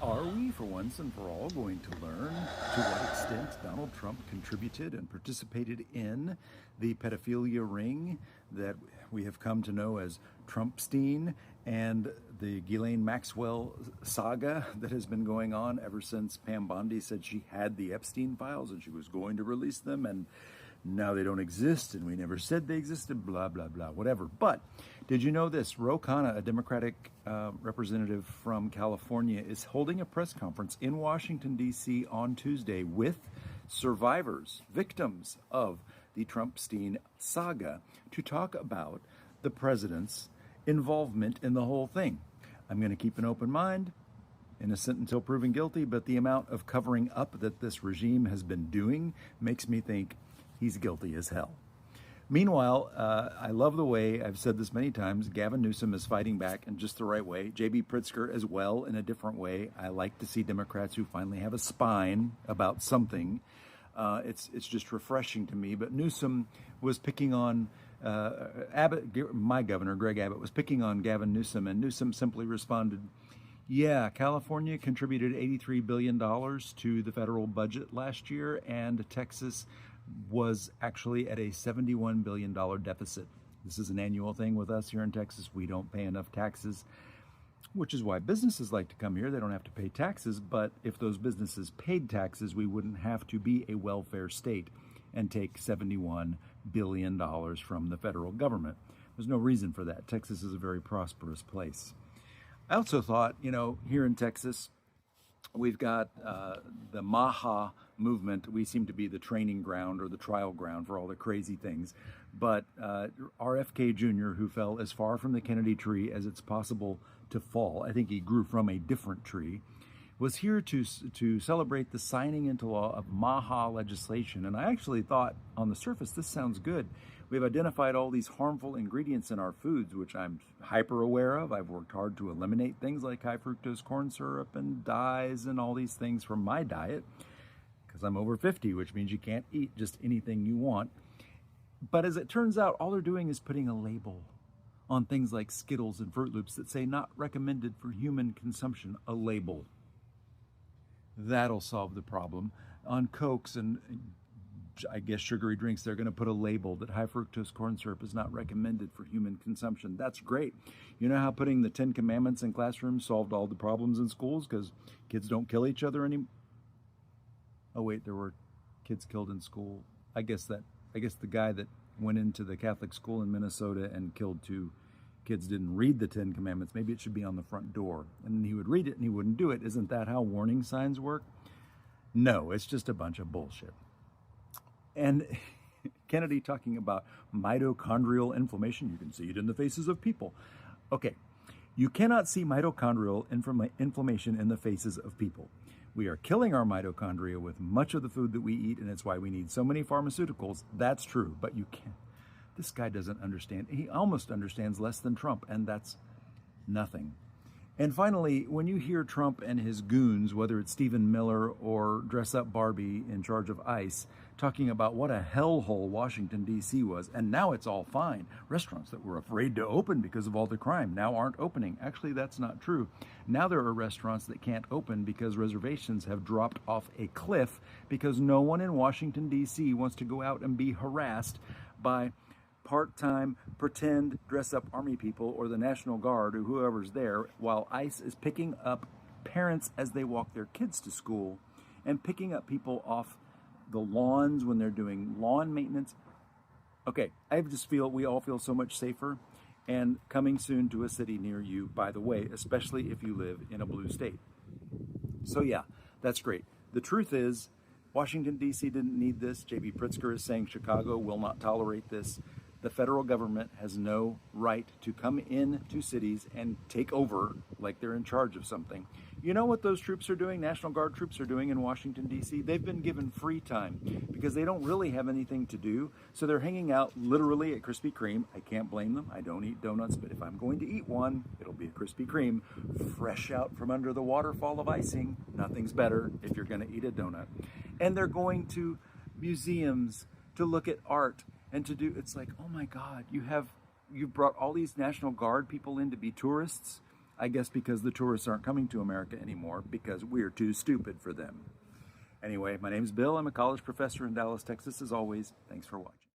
Are we, for once and for all, going to learn to what extent Donald Trump contributed and participated in the pedophilia ring that we have come to know as Trumpstein and the Ghislaine Maxwell saga that has been going on ever since Pam Bondi said she had the Epstein files and she was going to release them, and now they don't exist, and we never said they existed, blah, blah, blah, whatever. But did you know this? Ro Khanna, a Democratic representative from California, is holding a press conference in Washington, D.C. on Tuesday with survivors, victims of the Trumpstein saga, to talk about the president's involvement in the whole thing. I'm going to keep an open mind, innocent until proven guilty, but the amount of covering up that this regime has been doing makes me think he's guilty as hell. Meanwhile, I love the way, I've said this many times, Gavin Newsom is fighting back in just the right way. J.B. Pritzker as well in a different way. I like to see Democrats who finally have a spine about something. It's just refreshing to me. But Newsom was picking on Abbott, my governor, Greg Abbott, was picking on Gavin Newsom, and Newsom simply responded, yeah, California contributed $83 billion to the federal budget last year, and Texas was actually at a $71 billion deficit. This is an annual thing with us here in Texas. We don't pay enough taxes, which is why businesses like to come here. They don't have to pay taxes, but if those businesses paid taxes, we wouldn't have to be a welfare state and take $71 billion from the federal government. There's no reason for that. Texas is a very prosperous place. I also thought, here in Texas, we've got the MAHA movement. We seem to be the training ground or the trial ground for all the crazy things. But RFK Jr., who fell as far from the Kennedy tree as it's possible to fall, I think he grew from a different tree, was here to celebrate the signing into law of MAHA legislation. And I actually thought, on the surface, this sounds good. We've identified all these harmful ingredients in our foods, which I'm hyper aware of. I've worked hard to eliminate things like high fructose corn syrup and dyes and all these things from my diet, because I'm over 50, which means you can't eat just anything you want. But as it turns out, all they're doing is putting a label on things like Skittles and Fruit Loops that say not recommended for human consumption, a label. That'll solve the problem. On Cokes and I guess sugary drinks, they're going to put a label that high fructose corn syrup is not recommended for human consumption. That's great. You know how putting the 10 Commandments in classrooms solved all the problems in schools because kids don't kill each other anymore? Oh wait, there were kids killed in school. I guess the guy that went into the Catholic school in Minnesota and killed 2 kids didn't read the 10 Commandments. Maybe it should be on the front door. And then he would read it and he wouldn't do it. Isn't that how warning signs work? No, it's just a bunch of bullshit. And Kennedy talking about mitochondrial inflammation. You can see it in the faces of people. Okay, you cannot see mitochondrial inflammation in the faces of people. We are killing our mitochondria with much of the food that we eat, and it's why we need so many pharmaceuticals. That's true, but you can't. This guy doesn't understand. He almost understands less than Trump, and that's nothing. And finally, when you hear Trump and his goons, whether it's Stephen Miller or Dress Up Barbie in charge of ICE, talking about what a hellhole Washington, D.C. was, and now it's all fine. Restaurants that were afraid to open because of all the crime now aren't opening. Actually, that's not true. Now there are restaurants that can't open because reservations have dropped off a cliff because no one in Washington, D.C. wants to go out and be harassed by part-time, pretend, dress-up army people or the National Guard or whoever's there while ICE is picking up parents as they walk their kids to school and picking up people off the lawns when they're doing lawn maintenance. Okay, we all feel so much safer, and coming soon to a city near you, by the way, especially if you live in a blue state. So yeah, that's great. The truth is, Washington, D.C. didn't need this. J.B. Pritzker is saying Chicago will not tolerate this. The federal government has no right to come into cities and take over like they're in charge of something. You know what those troops are doing, National Guard troops are doing in Washington, D.C.? They've been given free time because they don't really have anything to do. So they're hanging out literally at Krispy Kreme. I can't blame them. I don't eat donuts, but if I'm going to eat one, it'll be a Krispy Kreme, fresh out from under the waterfall of icing. Nothing's better if you're going to eat a donut. And they're going to museums to look at art and to do, it's like, oh my God, you've brought all these National Guard people in to be tourists. I guess because the tourists aren't coming to America anymore because we're too stupid for them. Anyway, my name's Bill. I'm a college professor in Dallas, Texas. As always, thanks for watching.